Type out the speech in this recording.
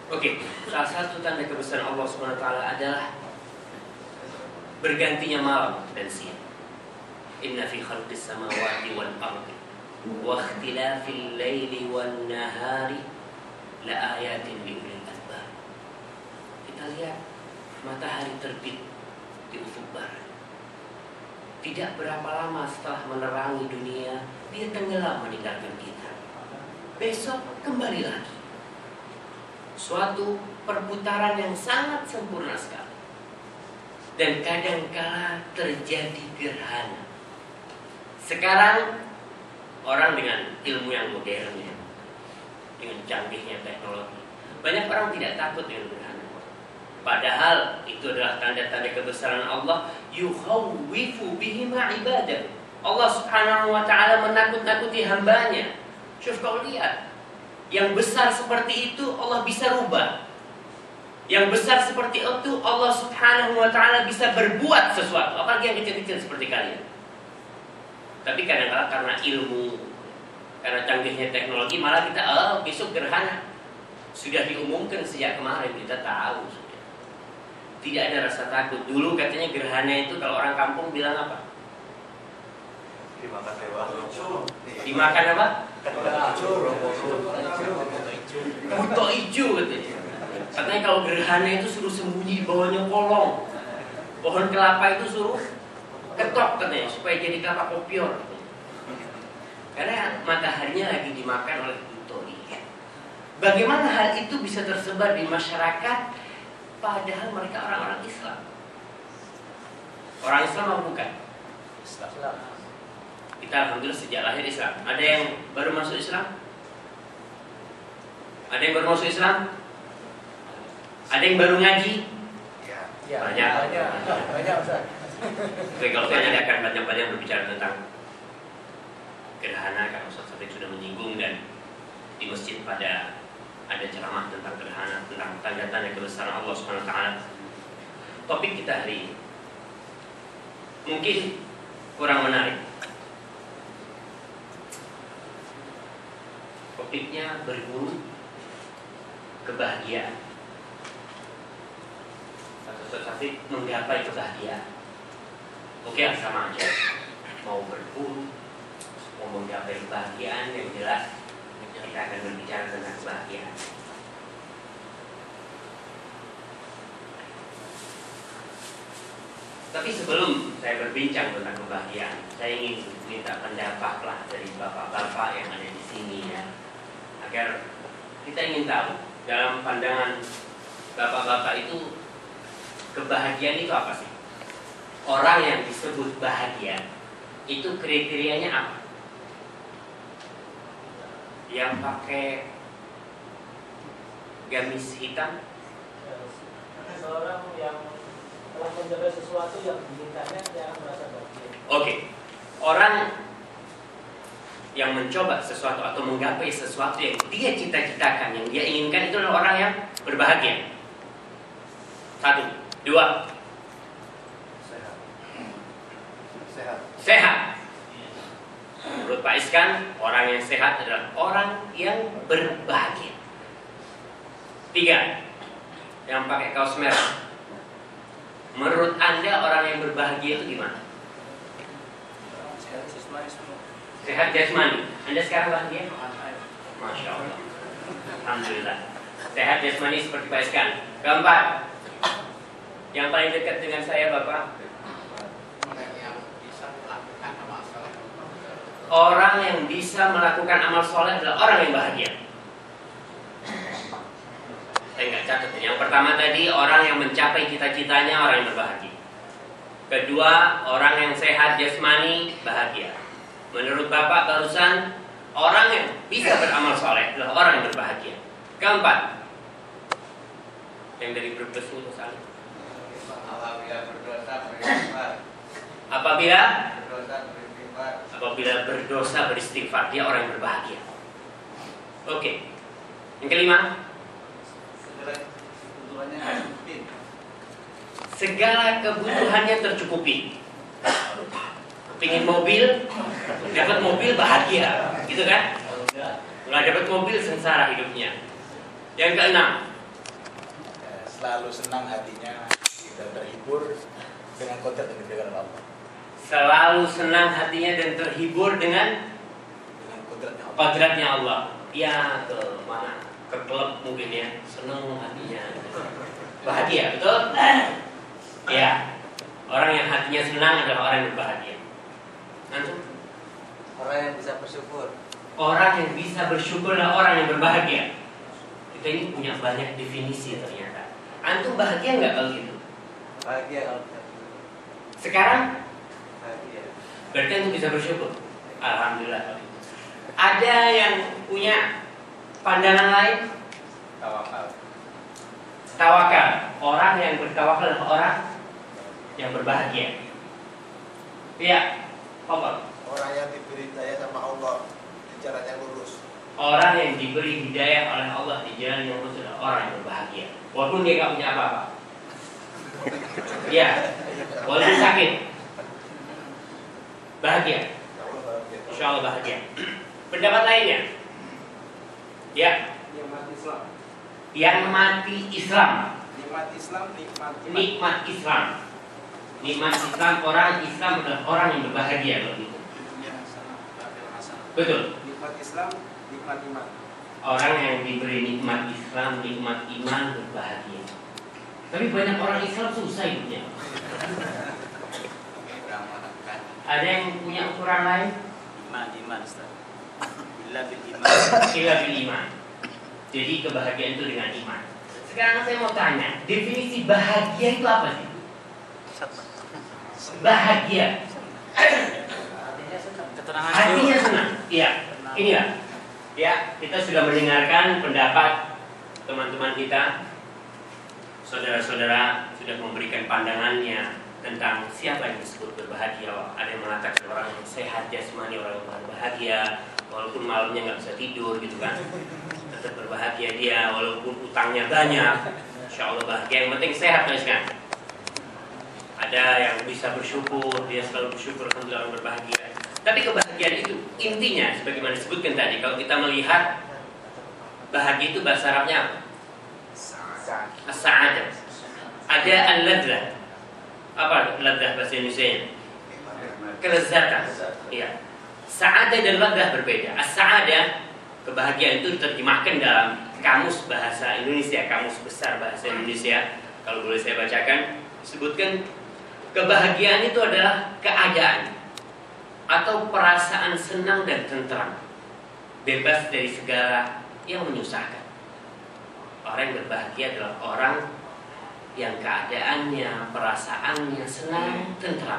Oke, salah satu tanda kebesaran Allah SWT adalah bergantinya malam dan siang. Inna fi khalqis samawati wal ardi wa ikhtilafil laili wan nahari la ayatin li ulil albab. Kita lihat matahari terbit di ufuk barat. Tidak berapa lama setelah menerangi dunia, dia tenggelam meninggalkan kita. Besok kembali lagi. Suatu perputaran yang sangat sempurna sekali. Dan kadangkala terjadi gerhana. Sekarang orang dengan ilmu yang modern ya, dengan canggihnya teknologi, banyak orang tidak takut dengan gerhana. Padahal itu adalah tanda-tanda kebesaran Allah. Yukhawwifu bihima ibadah. Allah Subhanahu wa ta'ala menakut-nakuti hambanya. Syuf, kau lihat, yang besar seperti itu Allah bisa rubah. Yang besar seperti itu Allah Subhanahu wa ta'ala bisa berbuat sesuatu. Apalagi yang kecil-kecil seperti kalian. Tapi kadang-kadang karena ilmu, karena canggihnya teknologi, malah kita besok gerhana. Sudah diumumkan sejak kemarin, kita tahu sudah. Tidak ada rasa takut. Dulu katanya gerhana itu kalau orang kampung bilang apa? Dimakan lewat. Dimakan apa? Buto ijo katanya. Katanya kalau gerhana itu suruh sembunyi di bawahnya kolong. Pohon kelapa itu suruh ketok katanya supaya jadi kelapa kopior. Karena mataharinya lagi dimakan oleh buto ijo. Bagaimana hal itu bisa tersebar di masyarakat padahal mereka orang-orang Islam? Orang Islam apa bukan? Islam. Kita alhamdulillah sejak lahir Islam. Ada yang baru masuk Islam? Ada yang baru masuk Islam? Ada yang baru ngaji? Ya, banyak Ustaz. Oke, kalau saya akan banyak-banyak berbicara tentang gerhana, karena Ustaz Sadiq sudah menyinggung, dan di masjid pada ada ceramah tentang gerhana, tentang tanda-tanda kebesaran Allah Subhanahu wa ta'ala. Topik kita hari ini mungkin kurang menarik. Topiknya berburu kebahagiaan. Satu-satu menggapai kebahagiaan. Oke, sama aja. Mau berburu, mau menggapai kebahagiaan, yang jelas kita akan berbicara tentang kebahagiaan. Tapi sebelum saya berbincang tentang kebahagiaan, saya ingin minta pendapat lah dari bapak-bapak yang ada di sini ya, agar kita ingin tahu dalam pandangan bapak-bapak itu kebahagiaan itu apa sih? Orang yang disebut bahagia itu kriterianya apa? Yang pakai gamis hitam? Seorang yang telah mencapai sesuatu yang diinginkannya, dia akan merasa bahagia. Oke, orang yang mencoba sesuatu atau menggapai sesuatu yang dia cita-citakan, yang dia inginkan, itu adalah orang yang berbahagia. Satu, dua. Sehat. Menurut Pak Iskan, orang yang sehat adalah orang yang berbahagia. Tiga, yang pakai kaos merah. Menurut Anda orang yang berbahagia itu gimana? Sehat jasmani. Anda sekarang bahagia? Masya Allah. Alhamdulillah. Sehat jasmani seperti Pak Iskan. Keempat, yang paling dekat dengan saya Bapak, orang yang bisa melakukan amal soleh adalah orang yang bahagia. Saya nggak catat. Yang pertama tadi orang yang mencapai cita-citanya, orang yang berbahagia. Kedua, orang yang sehat jasmani, bahagia. Menurut Bapak barusan, orang yang bisa beramal soleh adalah orang yang berbahagia. Keempat, yang dari Brebes itu saling. Apabila berdosa beristighfar, dia orang yang berbahagia. Oke. Yang kelima, segala kebutuhannya tercukupi. Pingin mobil, dapat mobil bahagia, gitu kan? Nggak dapat mobil sengsara hidupnya. Yang keenam, selalu senang hatinya dan terhibur dengan kodrat yang diberikan oleh Allah. Selalu senang hatinya dan terhibur dengan kodratnya Allah. Ya ke mana? Ke klub mungkin ya, senang hatinya, bahagia, betul? Ya, orang yang hatinya senang adalah orang yang berbahagia. Antum? Orang yang bisa bersyukur. Orang yang bisa bersyukurlah orang yang berbahagia. Kita ini punya banyak definisi ternyata. Antum bahagia nggak kalau gitu? Bahagia kalau kita Sekarang? bahagia. Berarti antum bisa bersyukur. Alhamdulillah. Ada yang punya pandangan lain? Tawakal. Tawakal. Orang yang bertawakal adalah orang yang berbahagia. Iya, apa? Orang yang diberi hidayah sama Allah di jalan yang lurus. Orang yang diberi hidayah oleh Allah di jalan yang lurus adalah orang yang berbahagia. Walaupun dia nggak punya apa-apa. Ya, walaupun sakit, bahagia. Insya Allah bahagia. Pendapat lainnya? Ya. Yang mati Islam. Yang mati Islam. Nikmat Islam, nikmat iman. Nikmat Islam. Nikmat Islam, orang Islam adalah orang yang berbahagia kalau gitu. Betul. Nikmat Islam, nikmat iman. Orang yang diberi nikmat Islam, nikmat iman berbahagia. Tapi banyak orang Islam susah hidupnya. Ada yang punya ukuran lain? Iman, Ustaz. Illa bil iman. Illa bil iman. Jadi kebahagiaan itu dengan iman. Sekarang saya mau tanya, definisi bahagia itu apa sih? Bahagia. Hatinya senang. Iya. Inilah. Ya, kita sudah mendengarkan pendapat teman-teman kita. Saudara-saudara sudah memberikan pandangannya tentang siapa yang disebut berbahagia. Ada yang mengatakan orang yang sehat jasmani, orang yang berbahagia, walaupun malamnya nggak bisa tidur gitu kan, tetap berbahagia dia, walaupun utangnya banyak, insya Allah bahagia. Yang penting sehat kan. Ada yang bisa bersyukur, dia selalu bersyukur, alhamdulillah berbahagia. Tapi kebahagiaan itu intinya, sebagaimana disebutkan tadi, kalau kita melihat bahagia itu bahasa Arabnya apa? As-sa'adah. Ada al-ladzah. Apa ladzah bahasa Indonesia? Kelezatan. Iya. Sa'adah dan ladzah berbeda. As-sa'adah, kebahagiaan itu diterjemahkan dalam kamus bahasa Indonesia, kamus besar bahasa Indonesia. Kalau boleh saya bacakan, sebutkan kebahagiaan itu adalah keadaan atau perasaan senang dan tentram, bebas dari segala yang menyusahkan. Orang yang berbahagia adalah orang yang keadaannya, perasaannya senang, tentram.